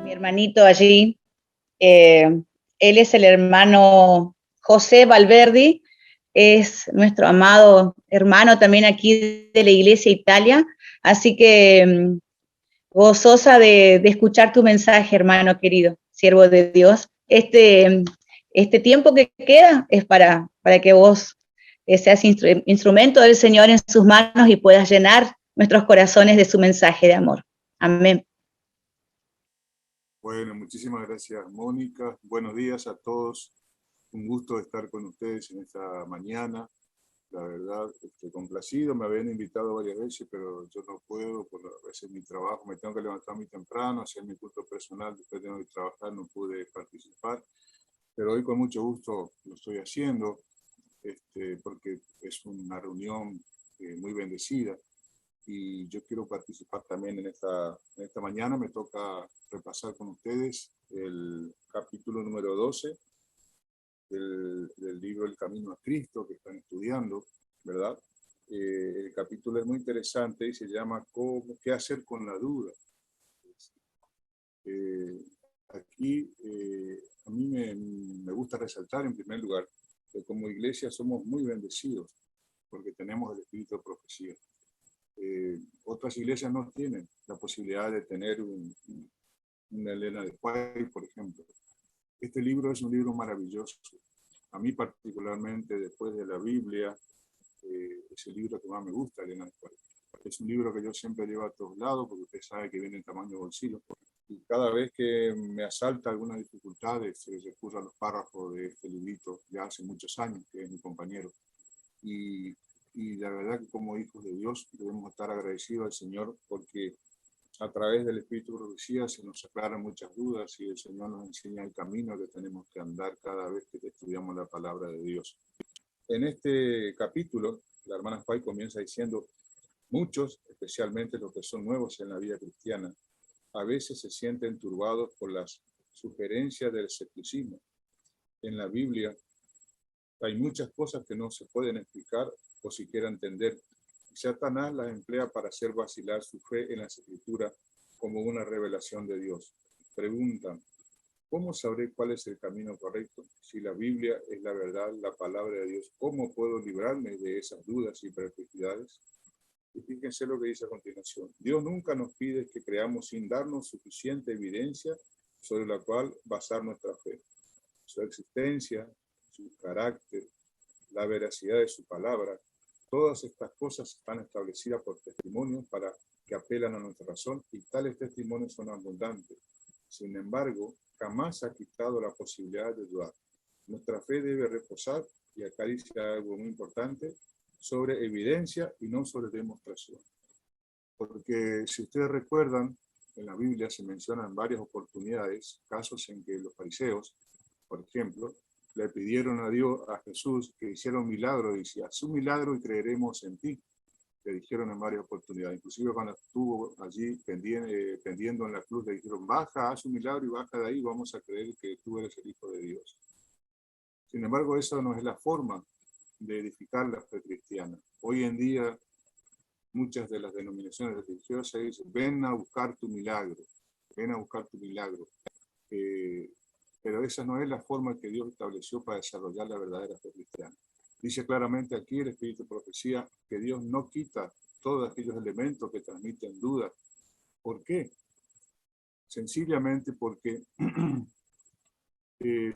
Mi hermanito allí, él es el hermano José Valverdi, es nuestro amado hermano también aquí de la Iglesia Italia, así que gozosa de escuchar tu mensaje, hermano querido, siervo de Dios. Este tiempo que queda es para que vos seas instrumento del Señor en sus manos y puedas llenar nuestros corazones de su mensaje de amor. Amén. Bueno, muchísimas gracias, Mónica. Buenos días a todos. Un gusto estar con ustedes en esta mañana. La verdad, estoy complacido. Me habían invitado varias veces, pero yo no puedo, por a veces mi trabajo, me tengo que levantar muy temprano, hacer mi culto personal, después tengo que trabajar, no pude participar. Pero hoy con mucho gusto lo estoy haciendo, porque es una reunión muy bendecida. Y yo quiero participar también en esta mañana. Me toca repasar con ustedes el capítulo número 12 del libro El Camino a Cristo que están estudiando, ¿verdad? El capítulo es muy interesante y se llama ¿Qué hacer con la duda? Aquí a mí me gusta resaltar en primer lugar que como iglesia somos muy bendecidos porque tenemos el espíritu de profecía. Otras iglesias no tienen la posibilidad de tener una Elena de White, por ejemplo. Este libro es un libro maravilloso. A mí particularmente, después de la Biblia, es el libro que más me gusta, Elena de White. Es un libro que yo siempre llevo a todos lados, porque usted sabe que viene en tamaño de bolsillo. Y cada vez que me asalta alguna dificultad, se recurre a los párrafos de este librito, ya hace muchos años, que es mi compañero. Y la verdad que como hijos de Dios debemos estar agradecidos al Señor porque a través del Espíritu de Profecía se nos aclaran muchas dudas y el Señor nos enseña el camino que tenemos que andar cada vez que estudiamos la palabra de Dios. En este capítulo, la hermana Pay comienza diciendo, muchos, especialmente los que son nuevos en la vida cristiana, a veces se sienten turbados por las sugerencias del escepticismo. En la Biblia hay muchas cosas que no se pueden explicar o siquiera entender. Satanás las emplea para hacer vacilar su fe en las Escrituras como una revelación de Dios. Preguntan, ¿cómo sabré cuál es el camino correcto? Si la Biblia es la verdad, la palabra de Dios, ¿cómo puedo librarme de esas dudas y perplejidades? Y fíjense lo que dice a continuación. Dios nunca nos pide que creamos sin darnos suficiente evidencia sobre la cual basar nuestra fe. Su existencia, su carácter, la veracidad de su palabra, todas estas cosas están establecidas por testimonios para que apelan a nuestra razón y tales testimonios son abundantes. Sin embargo, jamás ha quitado la posibilidad de dudar. Nuestra fe debe reposar, y acá dice algo muy importante, sobre evidencia y no sobre demostración. Porque si ustedes recuerdan, en la Biblia se mencionan varias oportunidades, casos en que los fariseos, por ejemplo, le pidieron a Dios, a Jesús, que hiciera un milagro, y dice, haz un milagro y creeremos en ti. Le dijeron en varias oportunidades, inclusive cuando estuvo allí pendiendo en la cruz, le dijeron, baja, haz un milagro y baja de ahí, vamos a creer que tú eres el Hijo de Dios. Sin embargo, esa no es la forma de edificar la fe cristiana. Hoy en día, muchas de las denominaciones religiosas dicen, ven a buscar tu milagro, ven a buscar tu milagro. Pero esa no es la forma que Dios estableció para desarrollar la verdadera fe cristiana. Dice claramente aquí el Espíritu de Profecía que Dios no quita todos aquellos elementos que transmiten dudas. ¿Por qué? Sencillamente porque ¿qué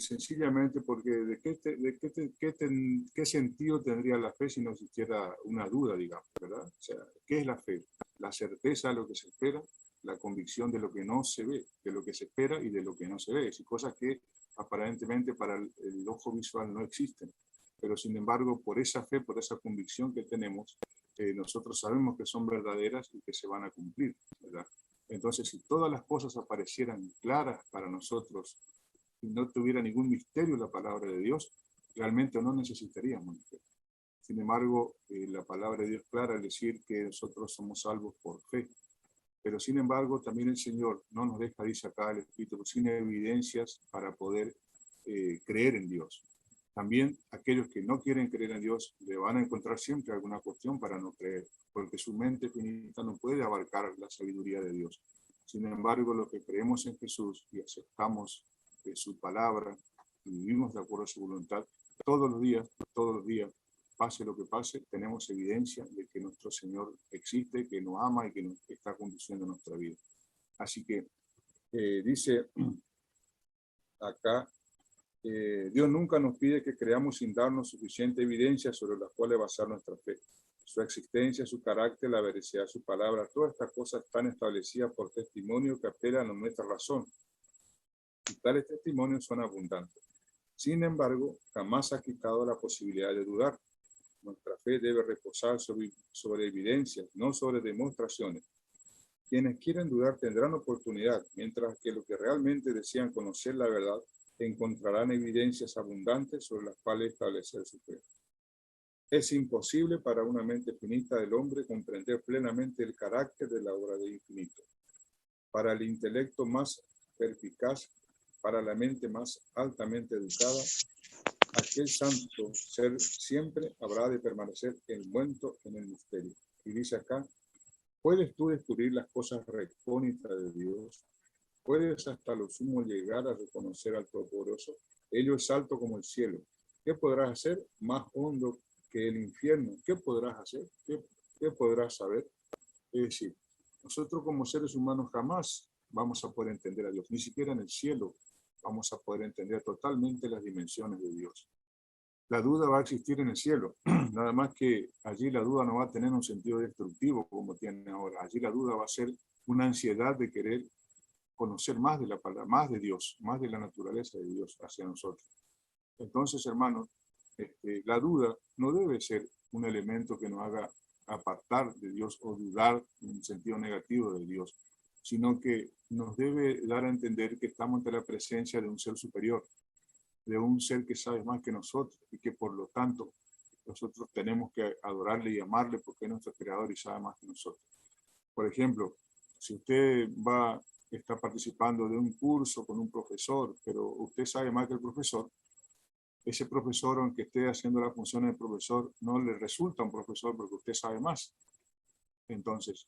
sentido tendría la fe si no existiera una duda, digamos, ¿verdad? O sea, ¿qué es la fe? La certeza de lo que se espera, la convicción de lo que no se ve, de lo que se espera y de lo que no se ve. Es decir, cosas que aparentemente para el ojo visual no existen. Pero sin embargo, por esa fe, por esa convicción que tenemos, nosotros sabemos que son verdaderas y que se van a cumplir, ¿verdad? Entonces, si todas las cosas aparecieran claras para nosotros, y no tuviera ningún misterio la palabra de Dios, realmente no necesitaríamos fe. Sin embargo, la palabra de Dios clara al decir que nosotros somos salvos por fe. Pero sin embargo, también el Señor no nos deja, dice acá el Espíritu, sin evidencias para poder creer en Dios. También aquellos que no quieren creer en Dios le van a encontrar siempre alguna cuestión para no creer, porque su mente finita no puede abarcar la sabiduría de Dios. Sin embargo, los que creemos en Jesús y aceptamos su palabra y vivimos de acuerdo a su voluntad, todos los días, pase lo que pase, tenemos evidencia de que nuestro Señor existe, que nos ama y que nos está conduciendo nuestra vida. Así que dice acá, Dios nunca nos pide que creamos sin darnos suficiente evidencia sobre las cuales basar nuestra fe. Su existencia, su carácter, la veracidad de su palabra, todas estas cosas están establecidas por testimonio que apelan a nuestra razón. Y tales testimonios son abundantes. Sin embargo, jamás ha quitado la posibilidad de dudar. Nuestra fe debe reposar sobre evidencias, no sobre demostraciones. Quienes quieren dudar tendrán oportunidad, mientras que los que realmente desean conocer la verdad encontrarán evidencias abundantes sobre las cuales establecer su fe. Es imposible para una mente finita del hombre comprender plenamente el carácter de la obra del infinito. Para el intelecto más perspicaz, para la mente más altamente educada, aquel santo ser siempre habrá de permanecer envuelto en el misterio. Y dice acá, ¿puedes tú descubrir las cosas recónditas de Dios? ¿Puedes hasta lo sumo llegar a reconocer al Todopoderoso? Ello es alto como el cielo. ¿Qué podrás hacer? Más hondo que el infierno. ¿Qué podrás hacer? ¿Qué podrás saber? Es decir, nosotros como seres humanos jamás vamos a poder entender a Dios. Ni siquiera en el cielo vamos a poder entender totalmente las dimensiones de Dios. La duda va a existir en el cielo, nada más que allí la duda no va a tener un sentido destructivo como tiene ahora. Allí la duda va a ser una ansiedad de querer conocer más de la palabra, más de Dios, más de la naturaleza de Dios hacia nosotros. Entonces, hermanos, la duda no debe ser un elemento que nos haga apartar de Dios o dudar en un sentido negativo de Dios, sino que nos debe dar a entender que estamos ante la presencia de un ser superior, de un ser que sabe más que nosotros y que por lo tanto nosotros tenemos que adorarle y amarle porque es nuestro creador y sabe más que nosotros. Por ejemplo, si usted está participando de un curso con un profesor, pero usted sabe más que el profesor, ese profesor, aunque esté haciendo la función de profesor, no le resulta un profesor porque usted sabe más. Entonces,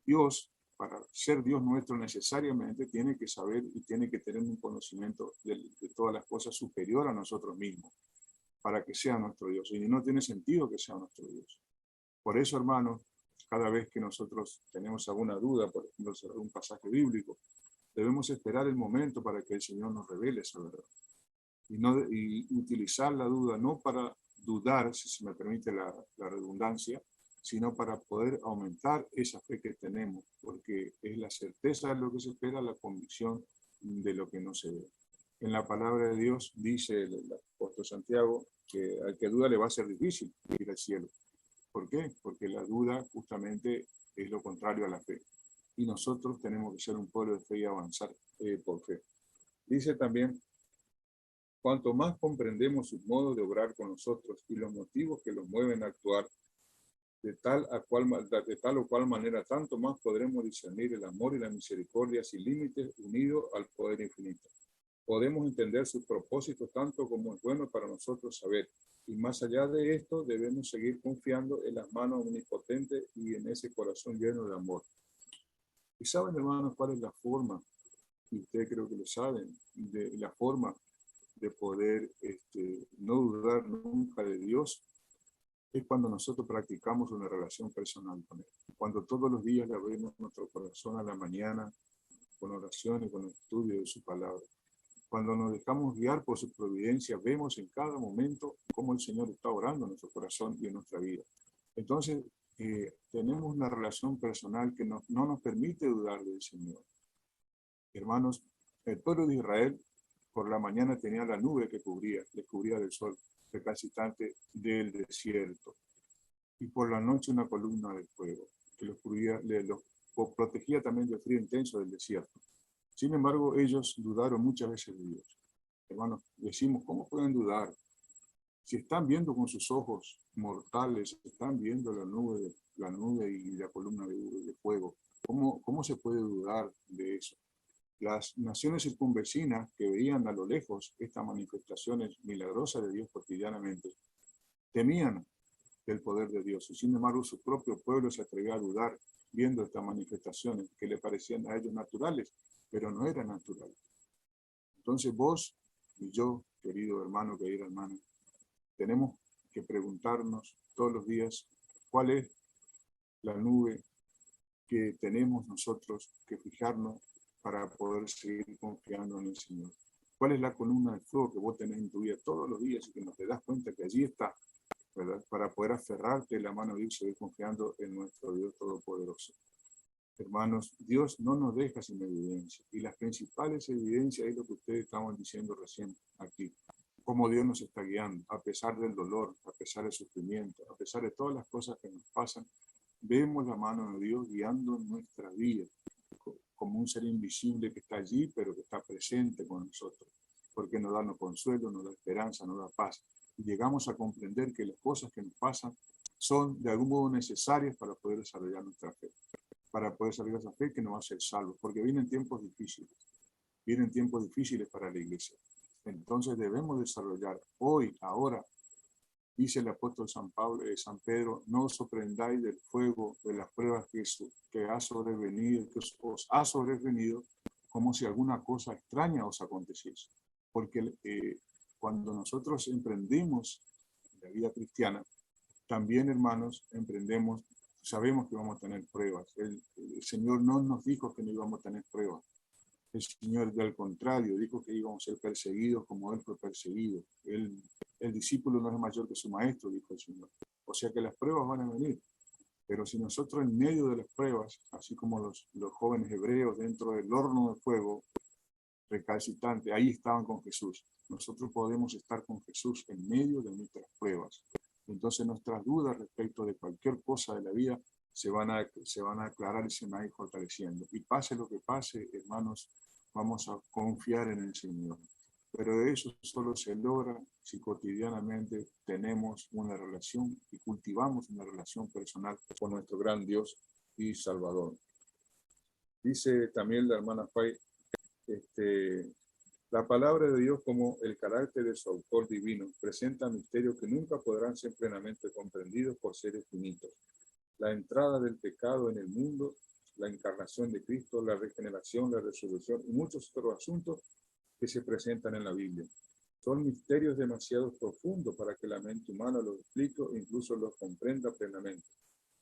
Dios, para ser Dios nuestro, necesariamente tiene que saber y tiene que tener un conocimiento de todas las cosas superior a nosotros mismos, para que sea nuestro Dios. Y no tiene sentido que sea nuestro Dios. Por eso, hermanos, cada vez que nosotros tenemos alguna duda, por ejemplo, sobre un pasaje bíblico, debemos esperar el momento para que el Señor nos revele esa verdad. Y utilizar la duda no para dudar, si se me permite la redundancia, sino para poder aumentar esa fe que tenemos, porque es la certeza de lo que se espera, la convicción de lo que no se ve. En la palabra de Dios dice el apóstol Santiago que al que duda le va a ser difícil ir al cielo. ¿Por qué? Porque la duda justamente es lo contrario a la fe. Y nosotros tenemos que ser un pueblo de fe y avanzar por fe. Dice también, cuanto más comprendemos sus modos de obrar con nosotros y los motivos que los mueven a actuar, de tal o cual manera, tanto más podremos discernir el amor y la misericordia sin límites unidos al poder infinito. Podemos entender sus propósitos tanto como es bueno para nosotros saber. Y más allá de esto, debemos seguir confiando en las manos omnipotentes y en ese corazón lleno de amor. ¿Y saben, hermanos, cuál es la forma? Y ustedes creo que lo saben, de la forma de poder no dudar nunca de Dios, es cuando nosotros practicamos una relación personal con Él. Cuando todos los días le abrimos nuestro corazón a la mañana con oración y con el estudio de su palabra. Cuando nos dejamos guiar por su providencia, vemos en cada momento cómo el Señor está orando en nuestro corazón y en nuestra vida. Entonces, tenemos una relación personal que no nos permite dudar del Señor. Hermanos, el pueblo de Israel por la mañana tenía la nube que les cubría del sol recalcitrante del desierto. Y por la noche una columna de fuego que los protegía también del frío intenso del desierto. Sin embargo, ellos dudaron muchas veces de Dios. Hermanos, decimos, ¿cómo pueden dudar? Si están viendo con sus ojos mortales, están viendo la nube y la columna de fuego, ¿cómo se puede dudar de eso? Las naciones circunvecinas que veían a lo lejos estas manifestaciones milagrosas de Dios cotidianamente, temían del poder de Dios, y sin embargo su propio pueblo se atrevió a dudar viendo estas manifestaciones que le parecían a ellos naturales, pero no eran naturales. Entonces vos y yo, querido hermano, querida hermana, tenemos que preguntarnos todos los días cuál es la nube que tenemos nosotros que fijarnos para poder seguir confiando en el Señor. ¿Cuál es la columna de fuego que vos tenés en tu vida todos los días y que no te das cuenta que allí está, ¿verdad? Para poder aferrarte de la mano de Dios y seguir confiando en nuestro Dios Todopoderoso. Hermanos, Dios no nos deja sin evidencia. Y las principales evidencias es lo que ustedes estaban diciendo recién aquí. Cómo Dios nos está guiando, a pesar del dolor, a pesar del sufrimiento, a pesar de todas las cosas que nos pasan, vemos la mano de Dios guiando nuestra vida, como un ser invisible que está allí, pero que está presente con nosotros, porque nos da consuelo, nos da esperanza, nos da paz. Y llegamos a comprender que las cosas que nos pasan son de algún modo necesarias para poder desarrollar nuestra fe, para poder desarrollar esa fe que nos va a hacer salvos, porque vienen tiempos difíciles para la iglesia. Entonces debemos desarrollar hoy, ahora, dice el apóstol San Pedro, no os sorprendáis del fuego de las pruebas que os ha sobrevenido, como si alguna cosa extraña os aconteciese. Porque cuando nosotros emprendimos la vida cristiana, también, hermanos, sabemos que vamos a tener pruebas. El Señor no nos dijo que no íbamos a tener pruebas. El Señor, al contrario, dijo que íbamos a ser perseguidos como Él fue perseguido. El discípulo no es mayor que su maestro, dijo el Señor. O sea que las pruebas van a venir. Pero si nosotros en medio de las pruebas, así como los jóvenes hebreos dentro del horno de fuego recalcitrante, ahí estaban con Jesús. Nosotros podemos estar con Jesús en medio de nuestras pruebas. Entonces nuestras dudas respecto de cualquier cosa de la vida se van a aclarar y se van a ir fortaleciendo. Y pase lo que pase, hermanos, vamos a confiar en el Señor. Pero eso solo se logra si cotidianamente tenemos una relación y cultivamos una relación personal con nuestro gran Dios y Salvador. Dice también la hermana Fay, la palabra de Dios como el carácter de su autor divino presenta misterios que nunca podrán ser plenamente comprendidos por seres finitos. La entrada del pecado en el mundo, la encarnación de Cristo, la regeneración, la resurrección y muchos otros asuntos que se presentan en la Biblia. Son misterios demasiado profundos para que la mente humana los explique e incluso los comprenda plenamente.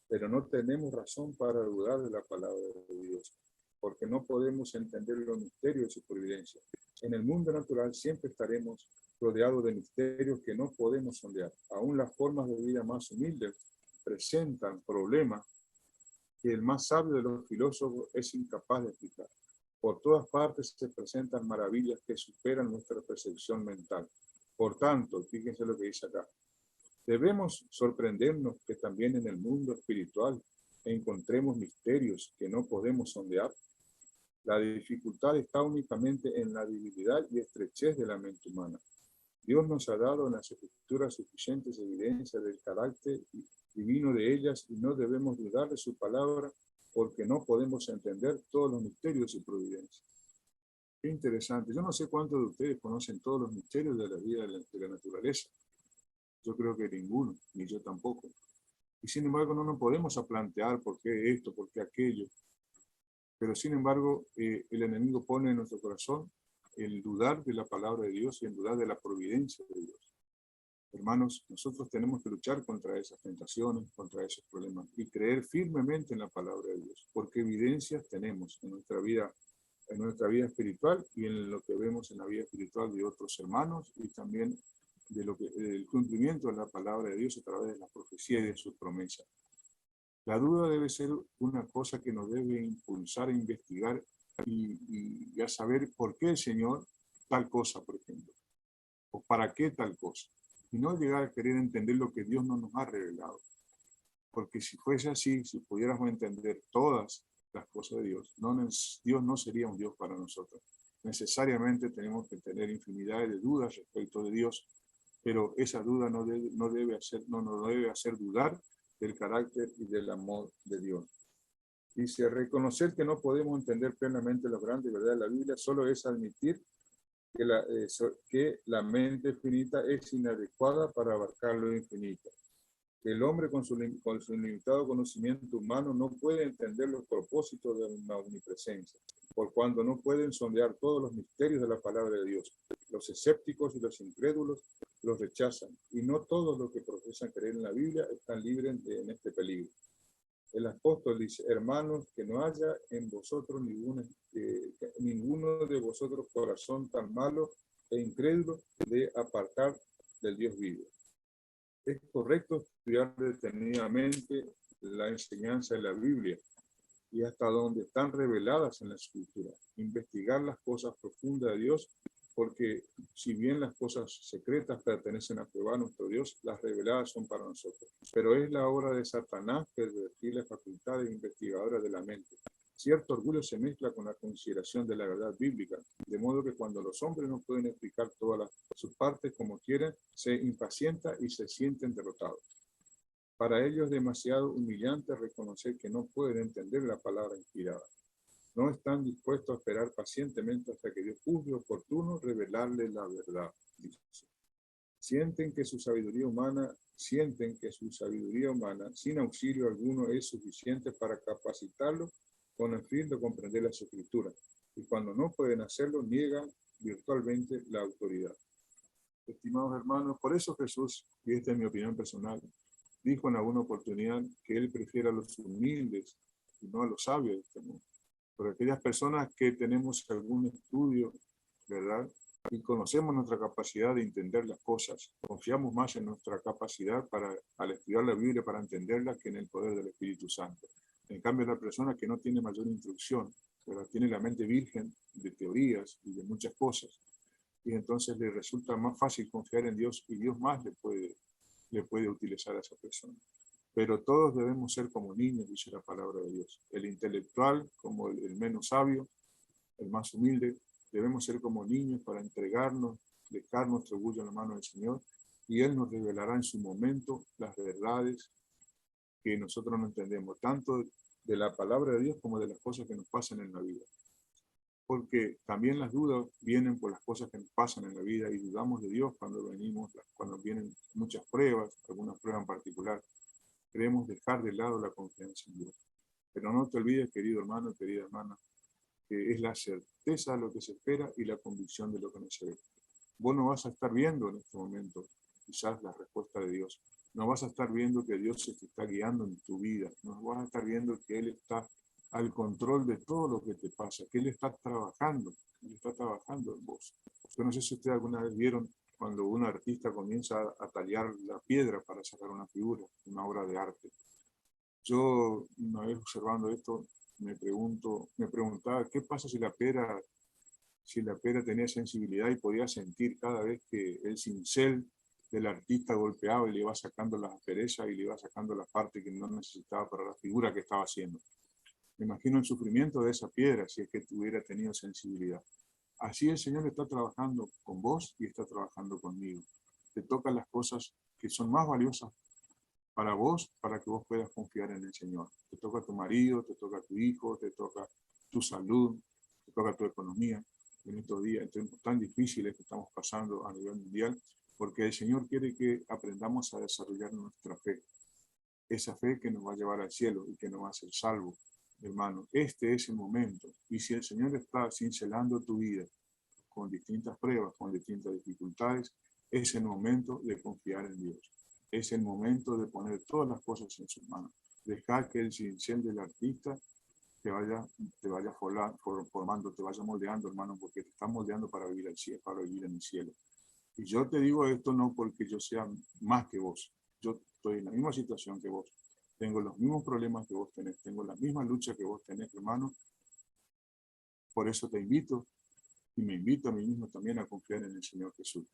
Pero no tenemos razón para dudar de la palabra de Dios, porque no podemos entender los misterios de su providencia. En el mundo natural siempre estaremos rodeados de misterios que no podemos sondear. Aún las formas de vida más humildes presentan problemas que el más sabio de los filósofos es incapaz de explicar. Por todas partes se presentan maravillas que superan nuestra percepción mental. Por tanto, fíjense lo que dice acá. Debemos sorprendernos que también en el mundo espiritual encontremos misterios que no podemos sondear. La dificultad está únicamente en la debilidad y estrechez de la mente humana. Dios nos ha dado en las Escrituras suficientes evidencias del carácter divino de ellas y no debemos dudar de su palabra porque no podemos entender todos los misterios de su providencia. Qué interesante. Yo no sé cuántos de ustedes conocen todos los misterios de la vida de la naturaleza. Yo creo que ninguno, ni yo tampoco. Y sin embargo no nos podemos plantear por qué esto, por qué aquello. Pero sin embargo el enemigo pone en nuestro corazón el dudar de la palabra de Dios y el dudar de la providencia de Dios. Hermanos, nosotros tenemos que luchar contra esas tentaciones, contra esos problemas y creer firmemente en la palabra de Dios, porque evidencias tenemos en nuestra vida espiritual y en lo que vemos en la vida espiritual de otros hermanos y también del cumplimiento de la palabra de Dios a través de la profecía y de sus promesas. La duda debe ser una cosa que nos debe impulsar a investigar y a saber por qué el Señor tal cosa, por ejemplo, o para qué tal cosa, y no llegar a querer entender lo que Dios no nos ha revelado. Porque si fuese así, si pudiéramos entender todas las cosas de Dios, Dios no sería un Dios para nosotros. Necesariamente tenemos que tener infinidad de dudas respecto de Dios, pero esa duda no nos debe hacer dudar del carácter y del amor de Dios. Dice, reconocer que no podemos entender plenamente las grandes verdades de la Biblia solo es admitir que la mente finita es inadecuada para abarcar lo infinito. Que el hombre con su limitado conocimiento humano no puede entender los propósitos de una omnipresencia, por cuando no pueden sondear todos los misterios de la palabra de Dios. Los escépticos y los incrédulos los rechazan, y no todos los que profesan creer en la Biblia están libres en este peligro. El apóstol dice, hermanos, que no haya en vosotros ninguno de vosotros corazón tan malo e incrédulo de apartar del Dios vivo. Es correcto estudiar detenidamente la enseñanza de la Biblia y hasta donde están reveladas en la Escritura. Investigar las cosas profundas de Dios, porque si bien las cosas secretas pertenecen a Jehová nuestro Dios, las reveladas son para nosotros. Pero es la obra de Satanás pervertir las facultades investigadoras de la mente. Cierto orgullo se mezcla con la consideración de la verdad bíblica, de modo que cuando los hombres no pueden explicar todas sus partes como quieren, se impacienta y se sienten derrotados. Para ellos es demasiado humillante reconocer que no pueden entender la palabra inspirada. No están dispuestos a esperar pacientemente hasta que Dios juzgue oportuno revelarle la verdad. Sienten que su sabiduría humana, sin auxilio alguno, es suficiente para capacitarlos con el fin de comprender las Escrituras. Y cuando no pueden hacerlo, niegan virtualmente la autoridad. Estimados hermanos, por eso Jesús, y esta es mi opinión personal, dijo en alguna oportunidad que él prefiere a los humildes y no a los sabios de este mundo. Por aquellas personas que tenemos algún estudio, ¿verdad? Y conocemos nuestra capacidad de entender las cosas, confiamos más en nuestra capacidad al estudiar la Biblia para entenderla que en el poder del Espíritu Santo. En cambio, la persona que no tiene mayor instrucción, ¿verdad? Tiene la mente virgen de teorías y de muchas cosas, y entonces le resulta más fácil confiar en Dios y Dios más le puede utilizar a esa persona. Pero todos debemos ser como niños, dice la palabra de Dios. El intelectual como el menos sabio, el más humilde, debemos ser como niños para entregarnos, dejar nuestro orgullo en la mano del Señor, y Él nos revelará en su momento las verdades que nosotros no entendemos, tanto de la palabra de Dios como de las cosas que nos pasan en la vida. Porque también las dudas vienen por las cosas que nos pasan en la vida y dudamos de Dios cuando vienen muchas pruebas, algunas pruebas en particular. Queremos dejar de lado la confianza en Dios. Pero no te olvides, querido hermano, querida hermana, que es la certeza de lo que se espera y la convicción de lo que no se ve. Vos no vas a estar viendo en este momento quizás la respuesta de Dios. No vas a estar viendo que Dios se te está guiando en tu vida. No vas a estar viendo que Él está al control de todo lo que te pasa, que Él está trabajando en vos. Yo no sé si ustedes alguna vez vieron cuando un artista comienza a tallar la piedra para sacar una figura, una obra de arte. Yo, una vez observando esto, me preguntaba, ¿qué pasa si la piedra tenía sensibilidad y podía sentir cada vez que el cincel del artista golpeaba y le iba sacando las asperezas y le iba sacando las partes que no necesitaba para la figura que estaba haciendo? Me imagino el sufrimiento de esa piedra si es que hubiera tenido sensibilidad. Así el Señor está trabajando con vos y está trabajando conmigo. Te tocan las cosas que son más valiosas para vos, para que vos puedas confiar en el Señor. Te toca tu marido, te toca tu hijo, te toca tu salud, te toca tu economía. En estos días tan difíciles que estamos pasando a nivel mundial, porque el Señor quiere que aprendamos a desarrollar nuestra fe. Esa fe que nos va a llevar al cielo y que nos va a hacer salvos. Hermano, este es el momento. Y si el Señor está cincelando tu vida con distintas pruebas, con distintas dificultades, es el momento de confiar en Dios. Es el momento de poner todas las cosas en sus manos. Dejar que el cincel del artista te vaya formando, te vaya moldeando, hermano, porque te está moldeando para vivir en el cielo. Y yo te digo esto no porque yo sea más que vos. Yo estoy en la misma situación que vos. Tengo los mismos problemas que vos tenés. Tengo la misma lucha que vos tenés, hermano. Por eso te invito y me invito a mí mismo también a confiar en el Señor Jesús.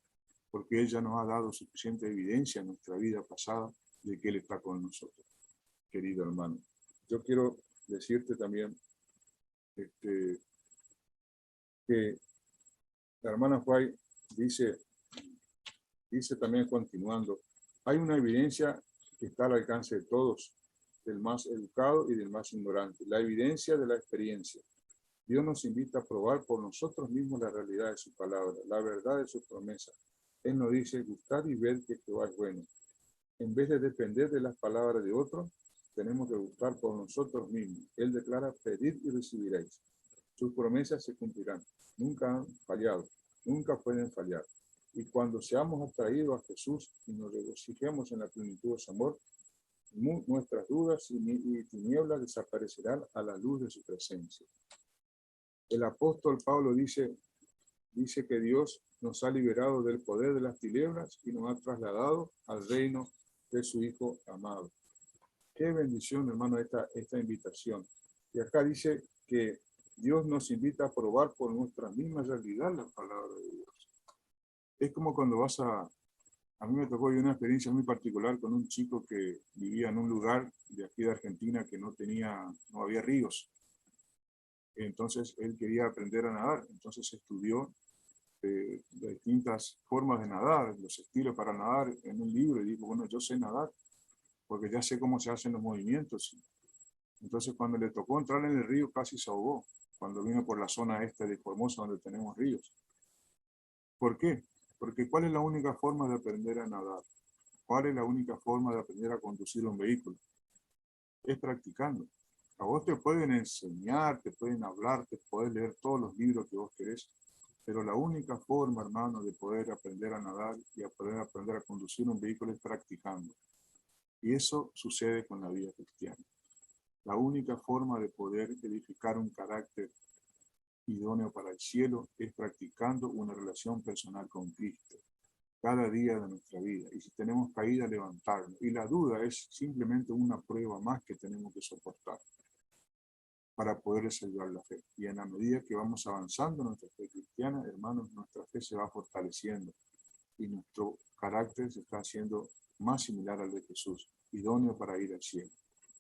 Porque Él ya nos ha dado suficiente evidencia en nuestra vida pasada de que Él está con nosotros, querido hermano. Yo quiero decirte también que la hermana White dice también continuando, hay una evidencia que está al alcance de todos del más educado y del más ignorante, la evidencia de la experiencia. Dios nos invita a probar por nosotros mismos la realidad de su palabra, la verdad de sus promesas. Él nos dice, gustad y ver que Jehová es bueno. En vez de depender de las palabras de otros, tenemos que buscar por nosotros mismos. Él declara, pedid y recibiréis. Sus promesas se cumplirán. Nunca han fallado, nunca pueden fallar. Y cuando seamos atraídos a Jesús y nos regocijemos en la plenitud de su amor, nuestras dudas y tinieblas desaparecerán a la luz de su presencia. El apóstol Pablo dice que Dios nos ha liberado del poder de las tinieblas y nos ha trasladado al reino de su Hijo amado. Qué bendición, hermano, esta invitación. Y acá dice que Dios nos invita a probar por nuestra misma realidad la palabra de Dios. Es como cuando vas a mí me tocó una experiencia muy particular con un chico que vivía en un lugar de aquí de Argentina que no había ríos. Entonces él quería aprender a nadar, entonces estudió de distintas formas de nadar, los estilos para nadar en un libro y dijo, bueno, yo sé nadar, porque ya sé cómo se hacen los movimientos. Entonces cuando le tocó entrar en el río casi se ahogó, cuando vino por la zona esta de Formosa donde tenemos ríos. ¿Por qué? Porque ¿cuál es la única forma de aprender a nadar? ¿Cuál es la única forma de aprender a conducir un vehículo? Es practicando. A vos te pueden enseñar, te pueden hablar, te puedes leer todos los libros que vos querés, pero la única forma, hermano, de poder aprender a nadar y a poder aprender a conducir un vehículo es practicando. Y eso sucede con la vida cristiana. La única forma de poder edificar un carácter idóneo para el cielo es practicando una relación personal con Cristo cada día de nuestra vida. Y si tenemos caída, levantarnos. Y la duda es simplemente una prueba más que tenemos que soportar para poder desarrollar la fe. Y en la medida que vamos avanzando en nuestra fe cristiana, hermanos, nuestra fe se va fortaleciendo y nuestro carácter se está haciendo más similar al de Jesús, idóneo para ir al cielo.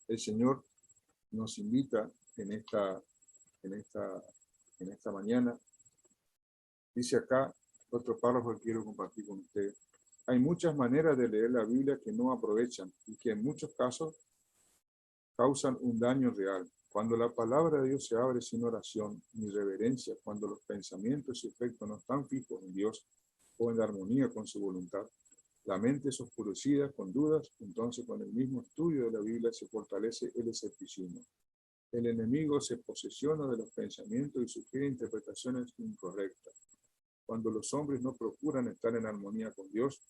El Señor nos invita en esta mañana. Dice acá, otro párrafo que quiero compartir con ustedes. Hay muchas maneras de leer la Biblia que no aprovechan y que en muchos casos causan un daño real. Cuando la palabra de Dios se abre sin oración ni reverencia, cuando los pensamientos y efectos no están fijos en Dios o en armonía con su voluntad, la mente es oscurecida con dudas, entonces con el mismo estudio de la Biblia se fortalece el escepticismo. El enemigo se posesiona de los pensamientos y sugiere interpretaciones incorrectas. Cuando los hombres no procuran estar en armonía con Dios,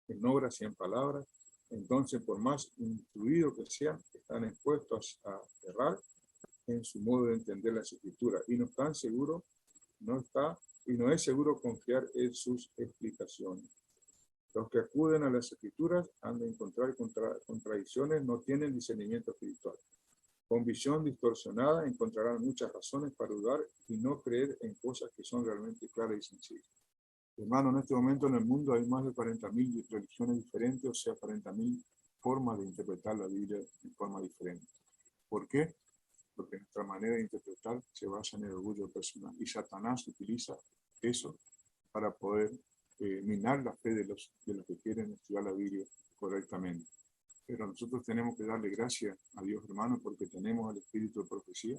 en obras y en palabras, entonces por más instruidos que sean, están expuestos a errar en su modo de entender las escrituras y no es seguro confiar en sus explicaciones. Los que acuden a las escrituras han de encontrar contradicciones, no tienen discernimiento espiritual. Con visión distorsionada encontrarán muchas razones para dudar y no creer en cosas que son realmente claras y sencillas. Hermano, en este momento en el mundo hay más de 40.000 religiones diferentes, o sea, 40.000 formas de interpretar la Biblia de forma diferente. ¿Por qué? Porque nuestra manera de interpretar se basa en el orgullo personal y Satanás utiliza eso para poder minar la fe de los que quieren estudiar la Biblia correctamente. Pero nosotros tenemos que darle gracias a Dios, hermano, porque tenemos el espíritu de profecía,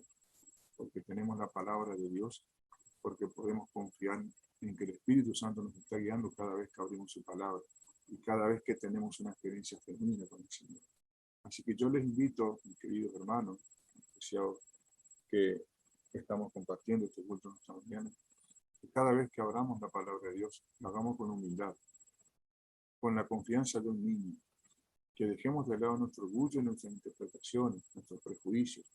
porque tenemos la palabra de Dios, porque podemos confiar en que el Espíritu Santo nos está guiando cada vez que abrimos su palabra y cada vez que tenemos una experiencia genuina con el Señor. Así que yo les invito, mis queridos hermanos, apreciados, que estamos compartiendo este culto esta mañana, que cada vez que abramos la palabra de Dios, lo hagamos con humildad, con la confianza de un niño, que dejemos de lado nuestro orgullo, nuestras interpretaciones, nuestros prejuicios,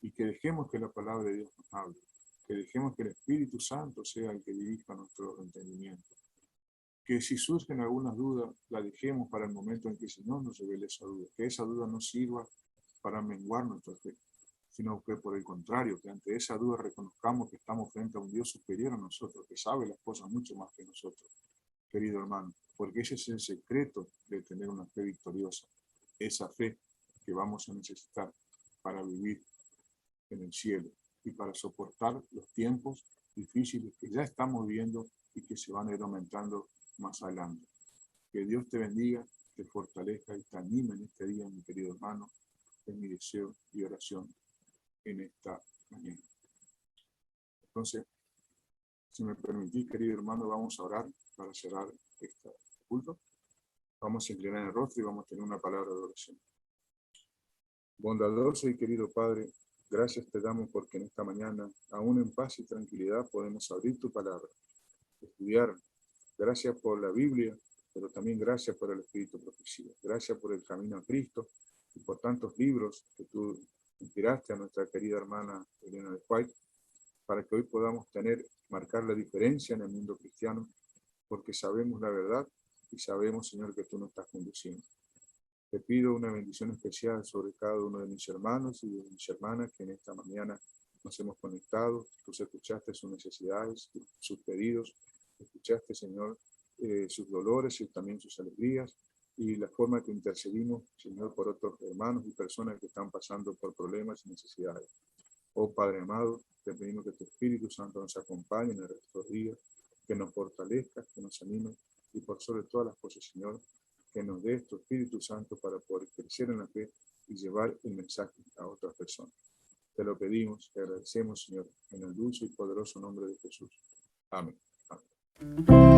y que dejemos que la palabra de Dios nos hable, que dejemos que el Espíritu Santo sea el que dirija nuestro entendimiento, que si surgen algunas dudas, la dejemos para el momento en que el Señor nos revele esa duda, que esa duda no sirva para menguar nuestra fe, sino que por el contrario, que ante esa duda reconozcamos que estamos frente a un Dios superior a nosotros, que sabe las cosas mucho más que nosotros, querido hermano, porque ese es el secreto de tener una fe victoriosa, esa fe que vamos a necesitar para vivir en el cielo y para soportar los tiempos difíciles que ya estamos viviendo y que se van a ir aumentando más adelante. Que Dios te bendiga, te fortalezca y te anime en este día, mi querido hermano, es mi deseo y oración en esta mañana. Entonces, si me permitís, querido hermano, vamos a orar para cerrar este culto. Vamos a inclinar el rostro y vamos a tener una palabra de oración. Bondadoso y querido Padre, gracias te damos porque en esta mañana, aún en paz y tranquilidad, podemos abrir tu palabra, estudiar. Gracias por la Biblia, pero también gracias por el Espíritu Profecía. Gracias por el camino a Cristo y por tantos libros que tú inspiraste a nuestra querida hermana Elena de White, para que hoy podamos marcar la diferencia en el mundo cristiano, porque sabemos la verdad y sabemos, Señor, que tú nos estás conduciendo. Te pido una bendición especial sobre cada uno de mis hermanos y de mis hermanas que en esta mañana nos hemos conectado. Tú escuchaste sus necesidades, sus pedidos, escuchaste, Señor, sus dolores y también sus alegrías, y la forma que intercedimos, Señor, por otros hermanos y personas que están pasando por problemas y necesidades. Oh Padre amado, te pedimos que tu Espíritu Santo nos acompañe en estos días, que nos fortalezca, que nos anime, y por sobre todas las cosas, Señor, que nos dé tu Espíritu Santo para poder crecer en la fe y llevar el mensaje a otras personas. Te lo pedimos, te agradecemos, Señor, en el dulce y poderoso nombre de Jesús. Amén. Amén.